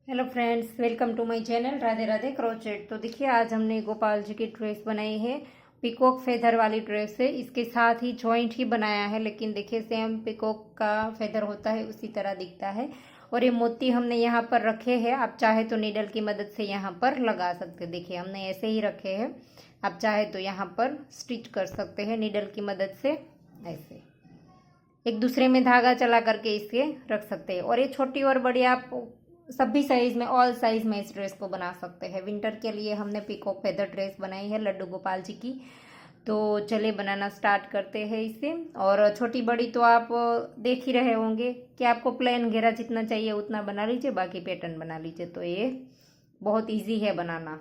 Hello friends, welcome to my channel Radhe Radhe crochet. तो देखिए, आज हमने गोपाल जी की ड्रेस बनाई है। पिकॉक फेदर वाली ड्रेस है। इसके साथ ही जॉइंट ही बनाया है, लेकिन देखिए सेम पिकॉक का फेदर होता है उसी तरह दिखता है। और ये मोती हमने यहाँ पर रखे हैं। आप चाहे तो नीडल की मदद से यहाँ पर लगा सकते हैं। देखिए हमने ऐसे ही रखे हैं। आप चाहे तो यहाँ पर स्टिच कर सकते हैं नीडल की मदद से। ऐसे एक दूसरे में धागा चला करके इसके रख सकते हैं। और ये छोटी और बड़ी आप सभी साइज में, ऑल साइज में इस ड्रेस को बना सकते हैं। विंटर के लिए हमने पीकॉक फेदर ड्रेस बनाई है लड्डू गोपाल जी की। तो चलिए बनाना स्टार्ट करते हैं इसे। और छोटी बड़ी तो आप देख ही रहे होंगे कि आपको प्लेन घेरा जितना चाहिए उतना बना लीजिए, बाकी पैटर्न बना लीजिए। तो ये बहुत ईजी है बनाना।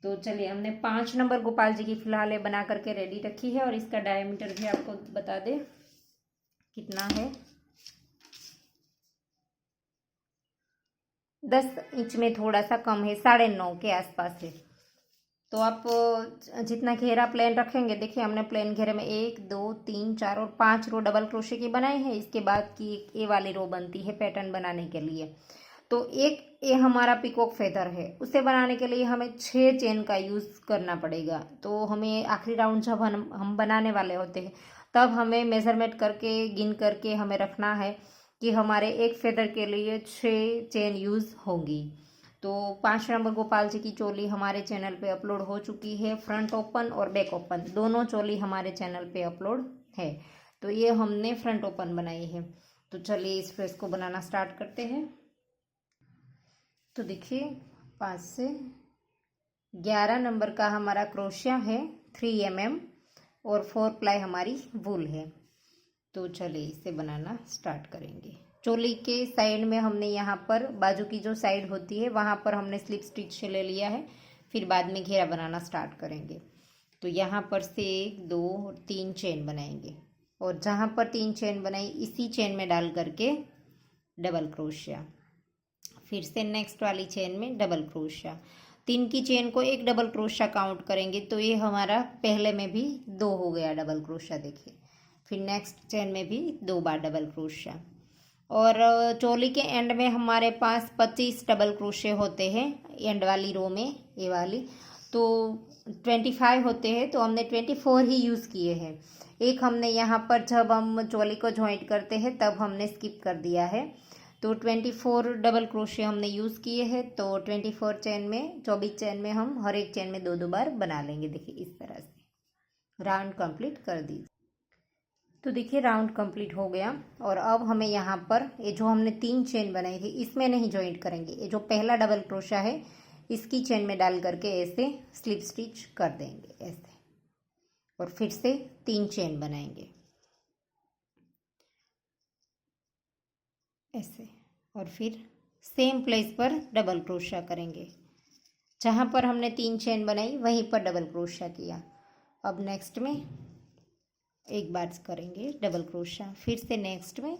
तो चलिए, हमने 5 नंबर गोपाल जी की फिलहाल ये बना करके रेडी रखी है। और इसका डायमीटर भी आपको बता दे कितना है। 10 इंच में थोड़ा सा कम है, 9.5 के आसपास है। तो आप जितना घेरा प्लेन रखेंगे, देखिए हमने प्लेन घेरे में 1 2 3 4 और 5 रो डबल क्रोशे की बनाई है। इसके बाद की एक ए वाली रो बनती है पैटर्न बनाने के लिए। तो एक ए हमारा पिकॉक फेदर है, उसे बनाने के लिए हमें 6 चेन का यूज़ करना पड़ेगा। तो हमें आखिरी राउंड जब हम बनाने वाले होते हैं, तब हमें मेज़रमेंट करके गिन करके हमें रखना है कि हमारे एक फेदर के लिए 6 चेन यूज़ होंगी। तो 5 नंबर गोपाल जी की चोली हमारे चैनल पे अपलोड हो चुकी है। फ्रंट ओपन और बैक ओपन दोनों चोली हमारे चैनल पे अपलोड है। तो ये हमने फ्रंट ओपन बनाई है। तो चलिए इस ड्रेस को बनाना स्टार्ट करते हैं। तो देखिए 5 से 11 नंबर का हमारा क्रोशिया है 3 mm और 4 प्लाई हमारी वूल है। तो चलिए इसे बनाना स्टार्ट करेंगे। चोली के साइड में हमने यहाँ पर बाजू की जो साइड होती है वहाँ पर हमने स्लिप स्टिच से ले लिया है। फिर बाद में घेरा बनाना स्टार्ट करेंगे। तो यहाँ पर से 1 2 और 3 चेन बनाएंगे। और जहाँ पर 3 चेन बनाई इसी चेन में डाल करके डबल क्रोशिया। फिर से नेक्स्ट वाली चेन में डबल क्रोशिया। 3 की चेन को एक डबल क्रोशिया काउंट करेंगे। तो ये हमारा पहले में भी 2 हो गया डबल क्रोशिया, देखिए। फिर नेक्स्ट चेन में भी 2 बार डबल क्रोशिया। और चोली के एंड में हमारे पास 25 डबल क्रोशे होते हैं एंड वाली रो में, ये वाली। तो 25 होते हैं, तो हमने 24 ही यूज़ किए हैं। एक हमने यहाँ पर जब हम चोली को जॉइंट करते हैं तब हमने स्किप कर दिया है। तो 24 डबल क्रोशे हमने यूज़ किए हैं। तो 24 चेन में 24 चेन में हम हर एक चेन में 2 बार बना लेंगे। देखिए इस तरह से राउंड कंप्लीट कर दीजिए। तो देखिए राउंड कंप्लीट हो गया। और अब हमें यहाँ पर ये जो हमने 3 चेन बनाई थी इसमें नहीं जॉइंट करेंगे। ये जो पहला डबल क्रोशा है इसकी चेन में डाल करके ऐसे स्लिप स्टिच कर देंगे ऐसे। और फिर से 3 चेन बनाएंगे ऐसे। और फिर सेम प्लेस पर डबल क्रोशा करेंगे। जहाँ पर हमने 3 चेन बनाई वहीं पर डबल क्रोशा किया। अब नेक्स्ट में एक बार करेंगे डबल क्रोशा। फिर से नेक्स्ट में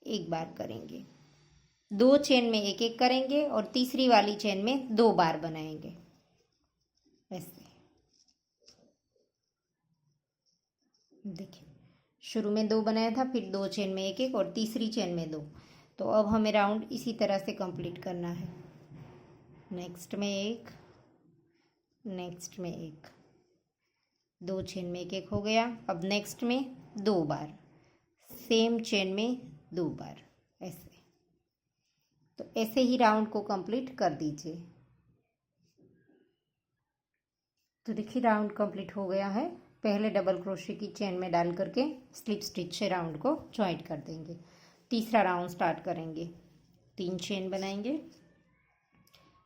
एक बार करेंगे। 2 चेन में एक एक करेंगे और तीसरी वाली चेन में 2 बार बनाएंगे ऐसे। देखिए शुरू में 2 बनाया था, फिर 2 चेन में एक एक और तीसरी चेन में 2। तो अब हमें राउंड इसी तरह से कंप्लीट करना है। नेक्स्ट में एक, नेक्स्ट में एक, 2 चेन में एक एक हो गया। अब नेक्स्ट में 2 बार, सेम चेन में 2 बार ऐसे। तो ऐसे ही राउंड को कंप्लीट कर दीजिए। तो देखिए राउंड कंप्लीट हो गया है। पहले डबल क्रोशे की चेन में डाल करके स्लिप स्टिच से राउंड को जॉइंट कर देंगे। तीसरा राउंड स्टार्ट करेंगे। 3 चेन बनाएंगे।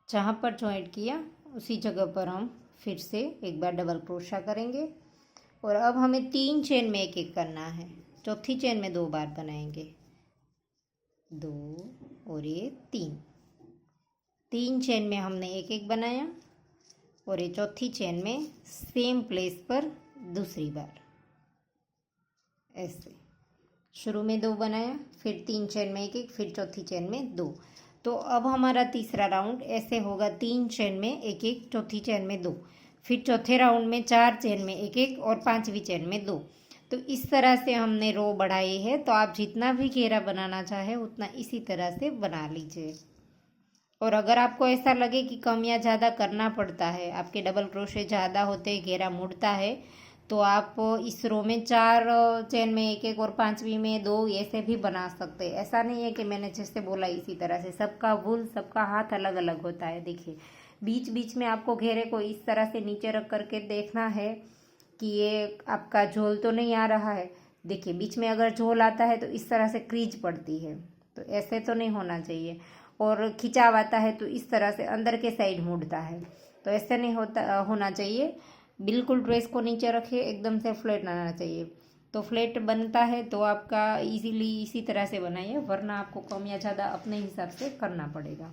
जहाँ पर जॉइंट किया उसी जगह पर हम फिर से एक बार डबल क्रोशा करेंगे। और अब हमें 3 चेन में एक एक करना है। चौथी चेन में 2 बार बनाएंगे, 2 और ये 3 चेन में हमने एक एक बनाया। और ये चौथी चेन में सेम प्लेस पर दूसरी बार ऐसे। शुरू में 2 बनाया, फिर 3 चेन में एक एक, फिर चौथी चेन में 2। तो अब हमारा तीसरा राउंड ऐसे होगा। 3 चेन में एक एक, चौथी चेन में 2, फिर चौथे राउंड में 4 चेन में एक एक और 5वीं चेन में 2। तो इस तरह से हमने रो बढ़ाई है। तो आप जितना भी घेरा बनाना चाहे उतना इसी तरह से बना लीजिए। और अगर आपको ऐसा लगे कि कम या ज़्यादा करना पड़ता है, आपके डबल क्रोशे ज़्यादा होते हैं, घेरा मुड़ता है, तो आप इस रो में 4 चेन में एक एक और 5वीं में 2 ऐसे भी बना सकते हैं। ऐसा नहीं है कि मैंने जैसे बोला इसी तरह से, सबका भूल सबका हाथ अलग अलग होता है। देखिए बीच बीच में आपको घेरे को इस तरह से नीचे रख करके देखना है कि ये आपका झोल तो नहीं आ रहा है। देखिए बीच में अगर झोल आता है तो इस तरह से क्रीज पड़ती है, तो ऐसे तो नहीं होना चाहिए। और खिंचाव आता है तो इस तरह से अंदर के साइड मुड़ता है, तो ऐसे नहीं होना चाहिए। बिल्कुल ड्रेस को नीचे रखिए, एकदम से फ्लैट आना चाहिए। तो फ्लैट बनता है तो आपका इजीली इसी तरह से बनाइए, वरना आपको कम या ज़्यादा अपने हिसाब से करना पड़ेगा।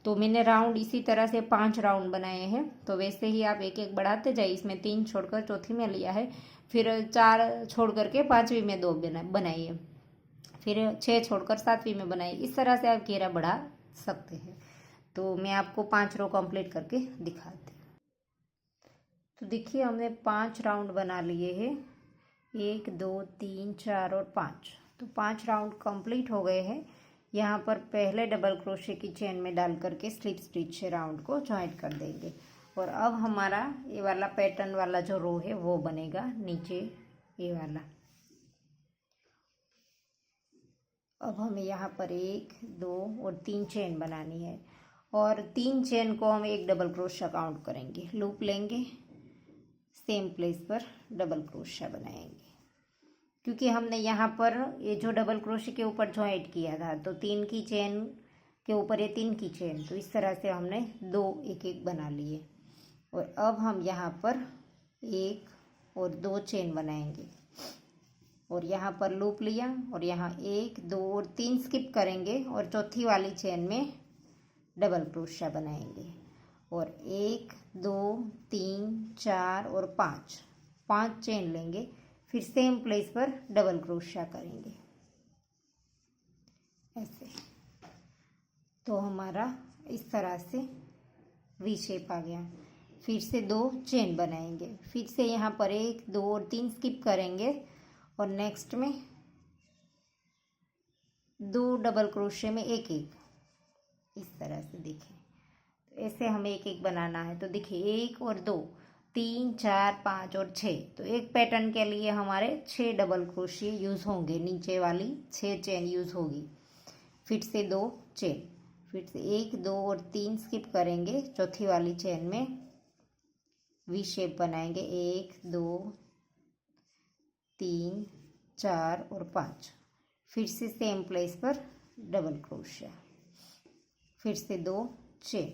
तो मैंने राउंड इसी तरह से 5 राउंड बनाए हैं, तो वैसे ही आप एक एक बढ़ाते जाइए। इसमें 3 छोड़कर चौथी में लिया है, फिर 4 छोड़ करके 5वीं में 2 बनाइए, फिर 6 छोड़कर 7वीं में बनाइए। इस तरह से आप घेरा बढ़ा सकते हैं। तो मैं आपको 5 रो कंप्लीट करके दिखाती हूँ। तो देखिए हमने 5 राउंड बना लिए हैं, 1 2 3 4 और 5। तो 5 राउंड कंप्लीट हो गए हैं। यहाँ पर पहले डबल क्रोशे की चेन में डाल करके स्लिप स्टिच से राउंड को जॉइंट कर देंगे। और अब हमारा ये वाला पैटर्न वाला जो रो है वो बनेगा नीचे ये वाला। अब हमें यहाँ पर 1 2 और 3 चेन बनानी है, और 3 चेन को हम एक डबल क्रोशा काउंट करेंगे। लूप लेंगे, सेम प्लेस पर डबल क्रोशा बनाएंगे, क्योंकि हमने यहाँ पर ये जो डबल क्रोशे के ऊपर जॉइंट किया था, तो 3 की चेन के ऊपर ये 3 की चेन, तो इस तरह से हमने 2 एक एक बना लिए। और अब हम यहाँ पर 1 और 2 चेन बनाएंगे, और यहाँ पर लूप लिया, और यहाँ 1 2 और 3 स्किप करेंगे, और चौथी वाली चेन में डबल क्रोशा बनाएंगे। और 1 2 3 4 और 5 चेन लेंगे, फिर सेम प्लेस पर डबल क्रोशा करेंगे ऐसे। तो हमारा इस तरह से वी शेप आ गया। फिर से 2 चेन बनाएंगे, फिर से यहाँ पर 1 2 और 3 स्किप करेंगे, और नेक्स्ट में 2 डबल क्रोशे में एक एक, इस तरह से। देखिए तो ऐसे हमें एक एक बनाना है। तो देखिए 1 और 2 3 4 5 और 6, तो एक पैटर्न के लिए हमारे 6 डबल क्रोशे यूज़ होंगे, नीचे वाली 6 चेन यूज़ होगी। फिर से 2 चेन, फिर से 1 2 और 3 स्किप करेंगे, चौथी वाली चेन में वी शेप बनाएंगे, 1 2 3 4 और 5। फिर से सेम प्लेस पर डबल क्रोशा, फिर से 2 चेन,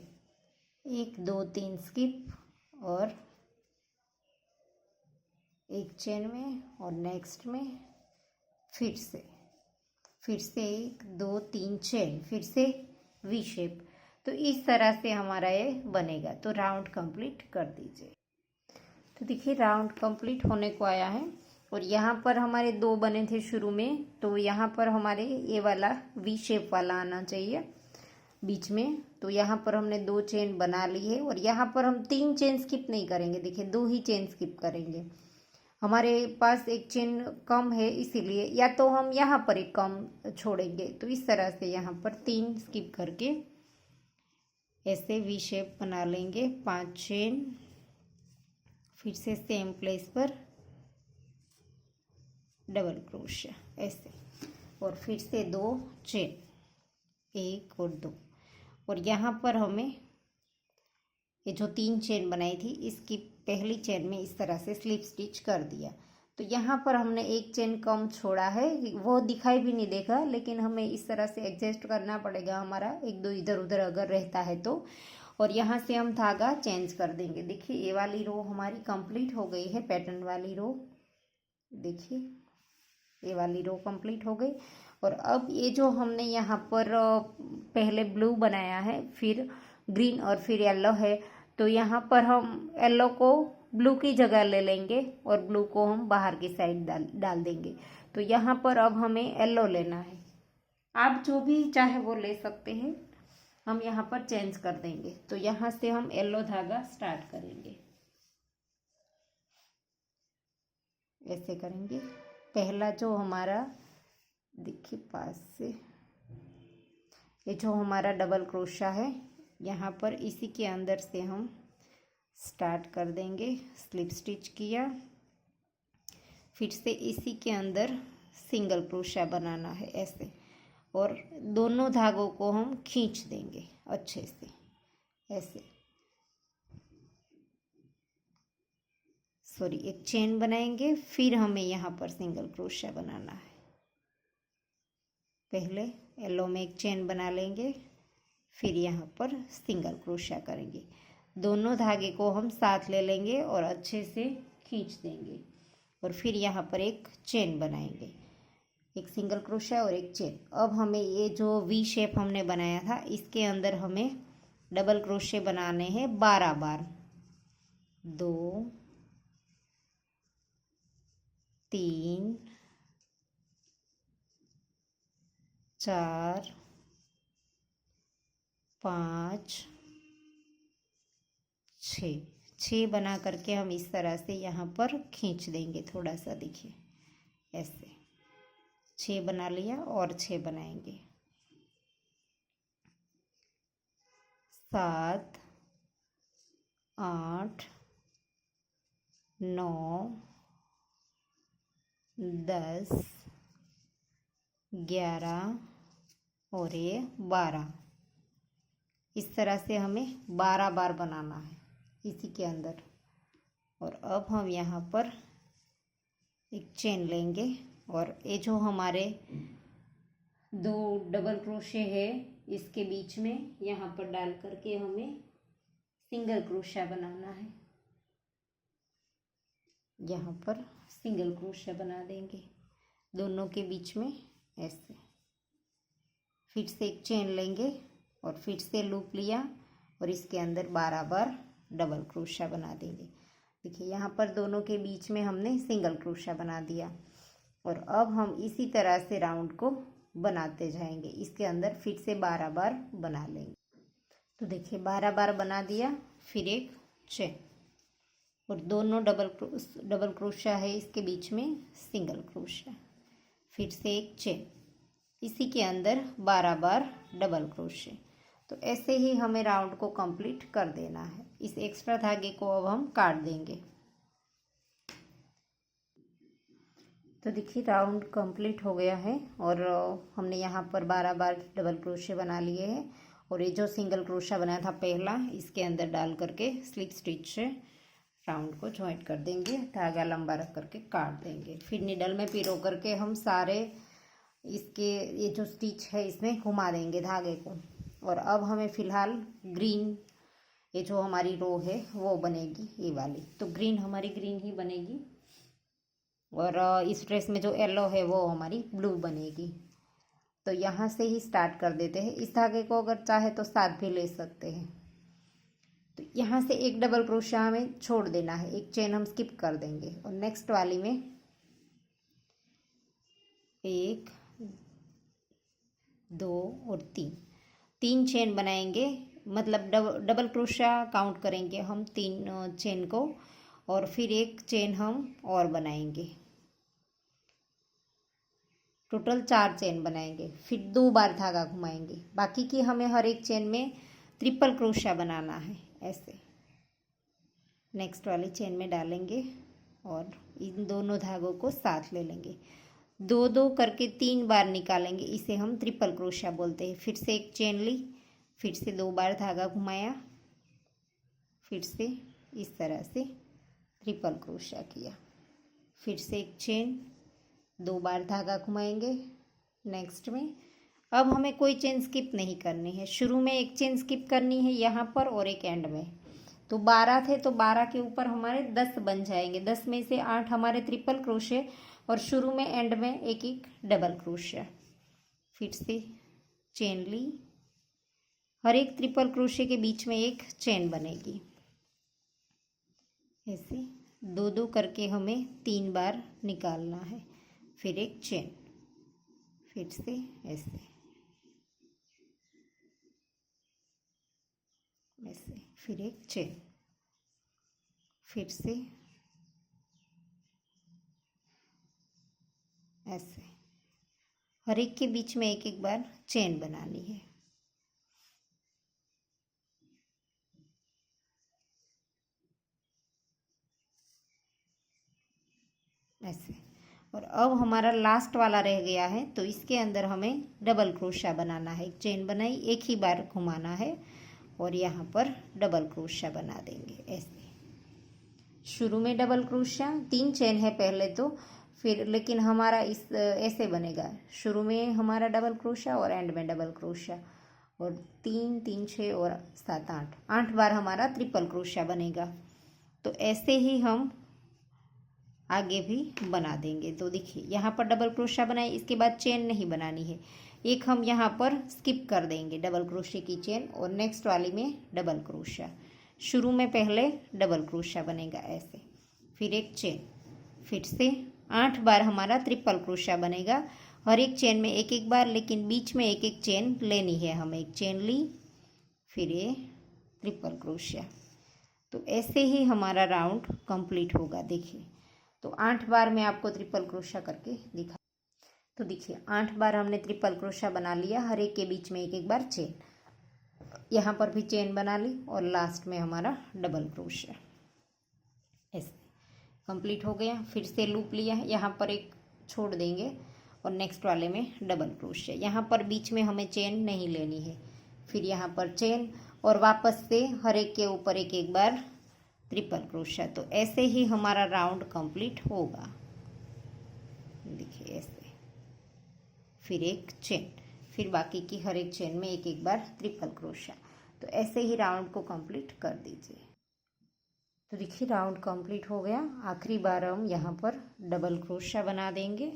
1 2 3 स्किप, और एक चेन में, और नेक्स्ट में फिर से 1 2 3 चेन, फिर से वी शेप। तो इस तरह से हमारा ये बनेगा। तो राउंड कंप्लीट कर दीजिए। तो देखिए राउंड कंप्लीट होने को आया है, और यहाँ पर हमारे 2 बने थे शुरू में, तो यहाँ पर हमारे ये वाला वी शेप वाला आना चाहिए बीच में। तो यहाँ पर हमने 2 चेन बना ली है, और यहाँ पर हम 3 चेन स्किप नहीं करेंगे। देखिए 2 ही चेन स्किप करेंगे, हमारे पास एक चेन कम है इसीलिए, या तो हम यहाँ पर एक कम छोड़ेंगे। तो इस तरह से यहाँ पर 3 स्किप करके ऐसे वी शेप बना लेंगे, 5 चेन, फिर से सेम प्लेस पर डबल क्रोशा ऐसे, और फिर से 2 चेन, 1 और 2। और यहाँ पर हमें ये जो 3 चेन बनाई थी, इसकी पहली चेन में इस तरह से स्लिप स्टिच कर दिया। तो यहाँ पर हमने एक चेन कम छोड़ा है, वो दिखाई भी नहीं देगा, लेकिन हमें इस तरह से एडजस्ट करना पड़ेगा, हमारा 1 2 इधर उधर अगर रहता है तो। और यहाँ से हम धागा चेंज कर देंगे। देखिए ये वाली रो हमारी कंप्लीट हो गई है, पैटर्न वाली रो। देखिए ये वाली रो कंप्लीट हो गई। और अब ये जो हमने यहाँ पर पहले ब्लू बनाया है, फिर ग्रीन और फिर येलो है, तो यहाँ पर हम येलो को ब्लू की जगह ले लेंगे, और ब्लू को हम बाहर की साइड डाल देंगे। तो यहाँ पर अब हमें येलो लेना है, आप जो भी चाहे वो ले सकते हैं, हम यहाँ पर चेंज कर देंगे। तो यहाँ से हम येलो धागा स्टार्ट करेंगे, ऐसे करेंगे। पहला जो हमारा देखिए पास से ये जो हमारा डबल क्रोशा है, यहाँ पर इसी के अंदर से हम स्टार्ट कर देंगे। स्लिप स्टिच किया, फिर से इसी के अंदर सिंगल क्रोशा बनाना है ऐसे, और दोनों धागों को हम खींच देंगे अच्छे से ऐसे। सॉरी, एक चेन बनाएंगे, फिर हमें यहाँ पर सिंगल क्रोशा बनाना है। पहले येलो में एक चेन बना लेंगे, फिर यहाँ पर सिंगल क्रोशा करेंगे। दोनों धागे को हम साथ ले लेंगे और अच्छे से खींच देंगे, और फिर यहाँ पर एक चेन बनाएंगे, एक सिंगल क्रोशा और एक चेन। अब हमें ये जो वी शेप हमने बनाया था, इसके अंदर हमें डबल क्रोशे बनाने हैं 12 बार। 2 3 4 5 6 बना करके हम इस तरह से यहाँ पर खींच देंगे थोड़ा सा, देखिए ऐसे 6 बना लिया और 6 बनाएंगे। 7 8 9 10 11 और ये 12। इस तरह से हमें 12 बार बनाना है इसी के अंदर। और अब हम यहाँ पर एक चेन लेंगे, और ये जो हमारे 2 डबल क्रोशे है इसके बीच में यहाँ पर डाल करके हमें सिंगल क्रोशा बनाना है। यहाँ पर सिंगल क्रोशा बना देंगे दोनों के बीच में ऐसे। फिर से एक चेन लेंगे और फिर से लूप लिया, और इसके अंदर 12 बार डबल क्रोशा बना देंगे। देखिए यहाँ पर दोनों के बीच में हमने सिंगल क्रोशा बना दिया, और अब हम इसी तरह से राउंड को बनाते जाएंगे। इसके अंदर फिर से 12 बार बना लेंगे। तो देखिए 12 बार बना दिया, फिर एक चेन, और दोनों डबल क्रोशा है इसके बीच में सिंगल क्रोशा, फिर से एक चेन, इसी के अंदर 12 बार डबल क्रोशे। तो ऐसे ही हमें राउंड को कंप्लीट कर देना है। इस एक्स्ट्रा धागे को अब हम काट देंगे। तो देखिए राउंड कंप्लीट हो गया है, और हमने यहाँ पर 12 बार डबल क्रोशे बना लिए हैं, और ये जो सिंगल क्रोशा बनाया था पहला, इसके अंदर डाल करके स्लिप स्टिच से राउंड को जॉइंट कर देंगे, धागा लंबा रख करके काट देंगे। फिर निडल में पिरो करके हम सारे इसके ये जो स्टिच है इसमें घुमा देंगे धागे को। और अब हमें फ़िलहाल ग्रीन, ये जो हमारी रो है वो बनेगी ये वाली, तो ग्रीन हमारी ग्रीन ही बनेगी, और इस ड्रेस में जो येलो है वो हमारी ब्लू बनेगी। तो यहाँ से ही स्टार्ट कर देते हैं। इस धागे को अगर चाहे तो साथ भी ले सकते हैं। तो यहाँ से एक डबल क्रोशा हमें छोड़ देना है, एक चेन हम स्किप कर देंगे, और नेक्स्ट वाली में 1 2 और 3 चेन बनाएंगे, मतलब डबल क्रोशा काउंट करेंगे हम 3 चेन को, और फिर एक चेन हम और बनाएंगे। टोटल 4 चेन बनाएंगे, फिर 2 बार धागा घुमाएंगे। बाकी की हमें हर एक चेन में ट्रिपल क्रोशा बनाना है ऐसे। नेक्स्ट वाली चेन में डालेंगे और इन दोनों धागों को साथ ले लेंगे, 2 करके 3 बार निकालेंगे, इसे हम ट्रिपल क्रोशा बोलते हैं। फिर से एक चेन ली, फिर से 2 बार धागा घुमाया, फिर से इस तरह से ट्रिपल क्रोशा किया, फिर से एक चेन, 2 बार धागा घुमाएंगे नेक्स्ट में। अब हमें कोई चेन स्किप नहीं करनी है, शुरू में एक चेन स्किप करनी है यहाँ पर और एक एंड में। तो 12 थे तो 12 के ऊपर हमारे 10 बन जाएंगे, 10 में से 8 हमारे ट्रिपल क्रोशे, और शुरू में एंड में एक एक डबल क्रोशा। फिर से चेन ली, हर एक ट्रिपल क्रोशे के बीच में एक चेन बनेगी ऐसे। 2 करके हमें 3 बार निकालना है, फिर एक चेन, फिर से ऐसे ऐसे, फिर एक चेन, फिर से ऐसे। हर एक के बीच में एक एक बार चेन बनानी है। ऐसे। और अब हमारा लास्ट वाला रह गया है, तो इसके अंदर हमें डबल क्रोशिया बनाना है। एक चेन बनाई, एक ही बार घुमाना है और यहाँ पर डबल क्रोशिया बना देंगे ऐसे। शुरू में डबल क्रोशिया, 3 चेन है पहले तो, फिर लेकिन हमारा इस ऐसे बनेगा, शुरू में हमारा डबल क्रोशिया और एंड में डबल क्रोशिया, और 3 3 6 और 7 8 8 बार हमारा ट्रिपल क्रोशिया बनेगा। तो ऐसे ही हम आगे भी बना देंगे। तो देखिए यहाँ पर डबल क्रोशिया बनाए, इसके बाद चेन नहीं बनानी है, एक हम यहाँ पर स्किप कर देंगे डबल क्रोशिया की चेन, और नेक्स्ट वाली में डबल क्रोशिया। शुरू में पहले डबल क्रोशिया बनेगा ऐसे, फिर एक चेन, फिर से 8 बार हमारा ट्रिपल क्रोशिया बनेगा। हर एक चेन में एक एक बार, लेकिन बीच में एक एक चेन लेनी है हमें। एक चेन ली, फिर ये ट्रिपल क्रोशिया। तो ऐसे ही हमारा राउंड कंप्लीट होगा। देखिए तो 8 बार मैं आपको ट्रिपल क्रोशिया करके दिखा। तो देखिए 8 बार हमने ट्रिपल क्रोशिया बना लिया, हर एक के बीच में एक एक बार चेन, यहाँ पर भी चेन बना ली, और लास्ट में हमारा डबल क्रोशिया ऐसे कंप्लीट हो गया। फिर से लूप लिया है, यहाँ पर एक छोड़ देंगे और नेक्स्ट वाले में डबल क्रोशिया। यहाँ पर बीच में हमें चेन नहीं लेनी है, फिर यहाँ पर चेन, और वापस से हर एक के ऊपर एक एक बार ट्रिपल क्रोशिया। तो ऐसे ही हमारा राउंड कंप्लीट होगा। देखिए ऐसे, फिर एक चेन, फिर बाकी की हर एक चेन में एक एक बार ट्रिपल क्रोशिया। तो ऐसे ही राउंड को कंप्लीट कर दीजिए। तो देखिए राउंड कंप्लीट हो गया। आखिरी बार हम यहाँ पर डबल क्रोशिया बना देंगे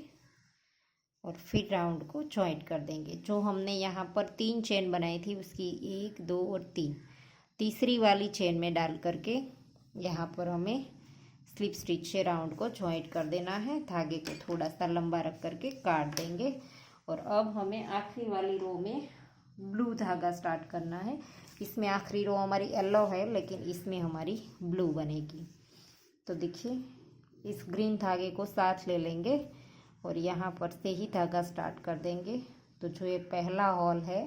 और फिर राउंड को जॉइंट कर देंगे। जो हमने यहाँ पर 3 चेन बनाई थी उसकी 1 2 और 3, तीसरी वाली चेन में डाल करके यहाँ पर हमें स्लिप स्टिच से राउंड को जॉइंट कर देना है। धागे को थोड़ा सा लंबा रख करके काट देंगे, और अब हमें आखिरी वाली रो में ब्लू धागा स्टार्ट करना है। इसमें आखिरी रो हमारी येलो है, लेकिन इसमें हमारी ब्लू बनेगी। तो देखिए इस ग्रीन धागे को साथ ले लेंगे और यहाँ पर से ही धागा स्टार्ट कर देंगे। तो जो ये पहला हॉल है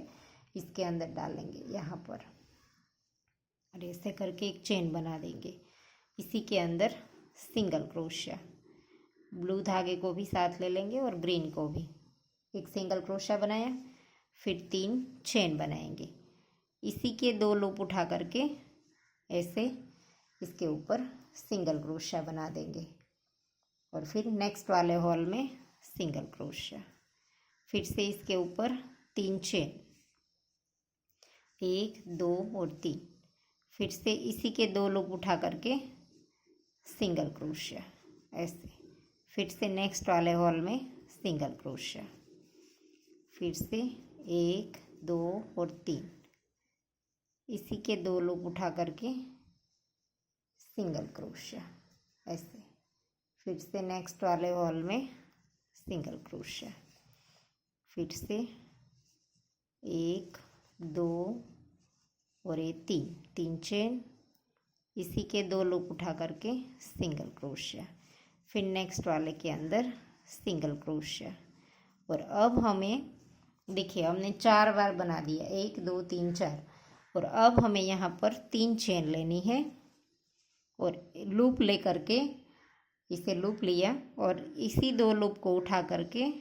इसके अंदर डालेंगे यहाँ पर, और ऐसे करके एक चेन बना देंगे। इसी के अंदर सिंगल क्रोशिया, ब्लू धागे को भी साथ ले लेंगे और ग्रीन को भी। एक सिंगल क्रोशिया बनाया, फिर 3 चेन बनाएंगे। इसी के 2 लूप उठा करके ऐसे इसके ऊपर सिंगल क्रोशिया बना देंगे, और फिर नेक्स्ट वाले हॉल में सिंगल क्रोशिया। फिर से इसके ऊपर 3 चेन, 1 2 और 3, फिर से इसी के 2 लूप उठा करके सिंगल क्रोशिया ऐसे। फिर से नेक्स्ट वाले हॉल में सिंगल क्रोशिया, फिर से 1 2 और 3, इसी के 2 लूप उठा करके सिंगल क्रोशिया ऐसे। फिर से नेक्स्ट वाले हॉल में सिंगल क्रोशिया, फिर से 1 2 और ये 3 चेन, इसी के 2 लूप उठा करके सिंगल क्रोशिया, फिर नेक्स्ट वाले के अंदर सिंगल क्रोशिया। और अब हमें देखिए हमने 4 बार बना दिया, 1 2 3 4, और अब हमें यहाँ पर 3 चेन लेनी है, और लूप ले करके इसे लूप लिया, और इसी 2 लूप को उठा करके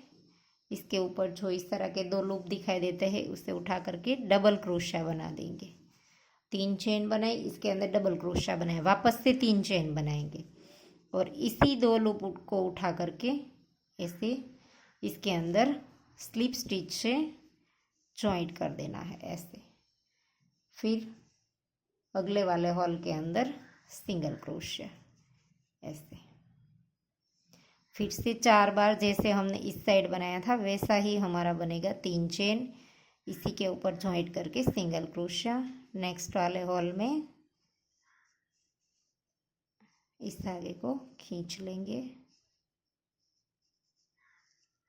इसके ऊपर जो इस तरह के 2 लूप दिखाई देते हैं उसे उठा करके डबल क्रोशिया बना देंगे। 3 चेन बनाई, इसके अंदर डबल क्रोशिया बनाए, वापस से 3 चेन बनाएंगे, और इसी 2 लूप को उठा करके ऐसे इसके अंदर स्लिप स्टिच से जॉइंट कर देना है ऐसे। फिर अगले वाले हॉल के अंदर सिंगल क्रोशिया ऐसे। फिर से 4 बार जैसे हमने इस साइड बनाया था वैसा ही हमारा बनेगा। 3 चेन, इसी के ऊपर जॉइंट करके सिंगल क्रोशिया। नेक्स्ट वाले हॉल में इस धागे को खींच लेंगे,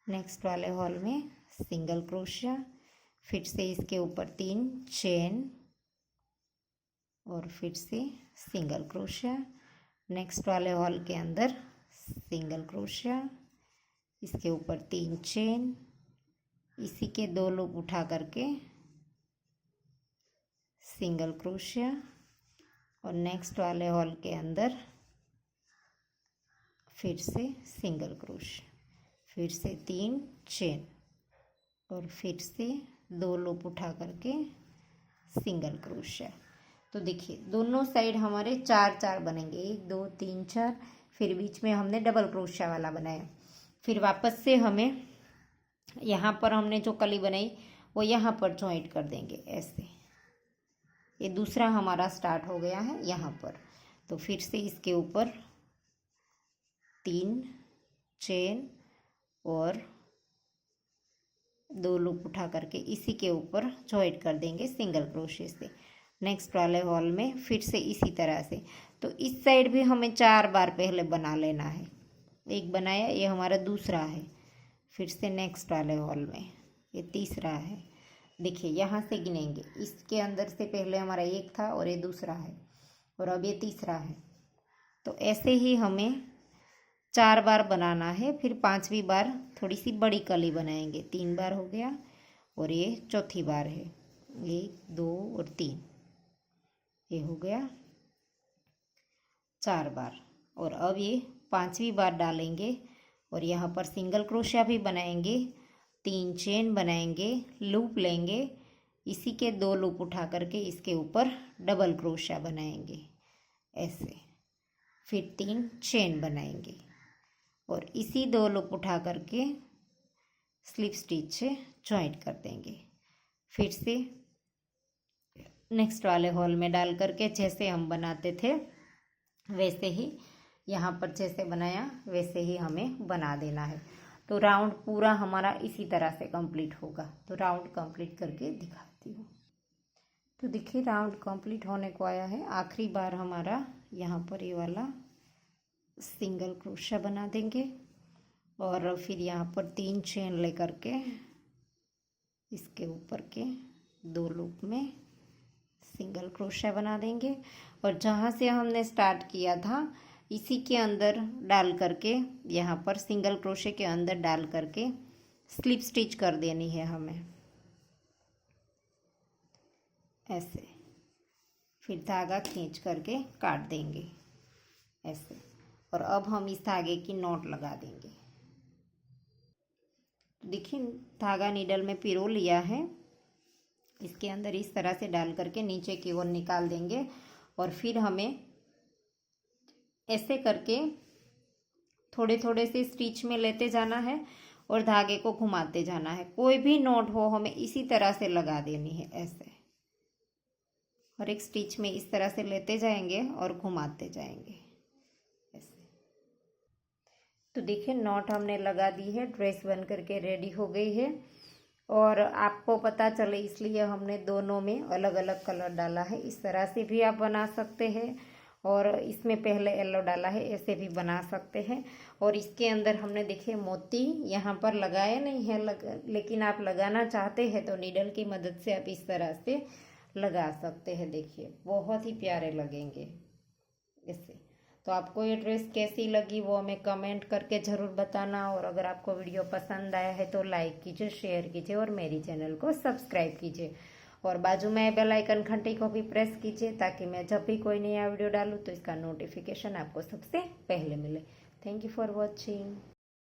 नेक्स्ट वाले हॉल में सिंगल क्रोशिया, फिर से इसके ऊपर 3 चेन, और फिर से सिंगल क्रोशिया। नेक्स्ट वाले हॉल के अंदर सिंगल क्रोशिया, इसके ऊपर 3 चेन, इसी के 2 लूप उठा करके सिंगल क्रोशिया, और नेक्स्ट वाले हॉल के अंदर फिर से सिंगल क्रोशे, फिर से 3 चेन और फिर से 2 लूप उठा करके सिंगल क्रोशे। तो देखिए दोनों साइड हमारे 4 बनेंगे, 1 2 3 4, फिर बीच में हमने डबल क्रोशिया वाला बनाया। फिर वापस से हमें यहाँ पर हमने जो कली बनाई वो यहाँ पर जॉइंट कर देंगे ऐसे। ये दूसरा हमारा स्टार्ट हो गया है यहाँ पर। तो फिर से इसके ऊपर 3 चेन और 2 लूप उठा करके इसी के ऊपर जॉइंट कर देंगे सिंगल क्रोशे से। नेक्स्ट वाले हॉल में फिर से इसी तरह से। तो इस साइड भी हमें 4 बार पहले बना लेना है। एक बनाया, ये हमारा दूसरा है। फिर से नेक्स्ट वाले हॉल में ये तीसरा है। देखिए यहाँ से गिनेंगे, इसके अंदर से पहले हमारा एक था और ये दूसरा है और अब ये तीसरा है। तो ऐसे ही हमें 4 बार बनाना है। फिर 5वीं बार थोड़ी सी बड़ी कली बनाएंगे। 3 बार हो गया और ये चौथी बार है। 1 2 और 3, ये हो गया 4 बार। और अब ये 5वीं बार डालेंगे और यहाँ पर सिंगल क्रोशिया भी बनाएंगे, 3 चेन बनाएंगे, लूप लेंगे, इसी के 2 लूप उठा करके इसके ऊपर डबल क्रोशिया बनाएंगे ऐसे। फिर 3 चेन बनाएंगे और इसी 2 लूप उठा करके स्लिप स्टिच से जॉइंट कर देंगे। फिर से नेक्स्ट वाले हॉल में डाल करके जैसे हम बनाते थे वैसे ही यहाँ पर जैसे बनाया वैसे ही हमें बना देना है। तो राउंड पूरा हमारा इसी तरह से कंप्लीट होगा। तो राउंड कंप्लीट करके दिखाती हूँ। तो देखिए राउंड कंप्लीट होने को आया है। आखिरी बार हमारा यहाँ पर ये वाला सिंगल क्रोशिया बना देंगे और फिर यहाँ पर 3 चेन ले करके इसके ऊपर के 2 लूप में सिंगल क्रोशिया बना देंगे और जहाँ से हमने स्टार्ट किया था इसी के अंदर डाल करके यहाँ पर सिंगल क्रोशे के अंदर डाल करके स्लिप स्टिच कर देनी है हमें ऐसे। फिर धागा खींच करके काट देंगे ऐसे। और अब हम इस धागे की नॉट लगा देंगे। तो देखिए धागा नीडल में पिरो लिया है, इसके अंदर इस तरह से डाल करके नीचे की ओर निकाल देंगे और फिर हमें ऐसे करके थोड़े थोड़े से स्टिच में लेते जाना है और धागे को घुमाते जाना है। कोई भी नॉट हो हमें इसी तरह से लगा देनी है ऐसे। और एक स्टिच में इस तरह से लेते जाएंगे और घुमाते जाएंगे ऐसे। तो देखिए नॉट हमने लगा दी है, ड्रेस बन करके रेडी हो गई है। और आपको पता चले इसलिए हमने दोनों में अलग अलग कलर डाला है। इस तरह से भी आप बना सकते हैं और इसमें पहले येलो डाला है, ऐसे भी बना सकते हैं। और इसके अंदर हमने देखिए मोती यहाँ पर लगाए नहीं है, लेकिन आप लगाना चाहते हैं तो नीडल की मदद से आप इस तरह से लगा सकते हैं। देखिए बहुत ही प्यारे लगेंगे इससे। तो आपको ये ड्रेस कैसी लगी वो हमें कमेंट करके ज़रूर बताना। और अगर आपको वीडियो पसंद आया है तो लाइक कीजिए, शेयर कीजिए और मेरी चैनल को सब्सक्राइब कीजिए। और बाजू में बेल आइकन घंटी को भी प्रेस कीजिए ताकि मैं जब भी कोई नया वीडियो डालूँ तो इसका नोटिफिकेशन आपको सबसे पहले मिले। Thank you for watching.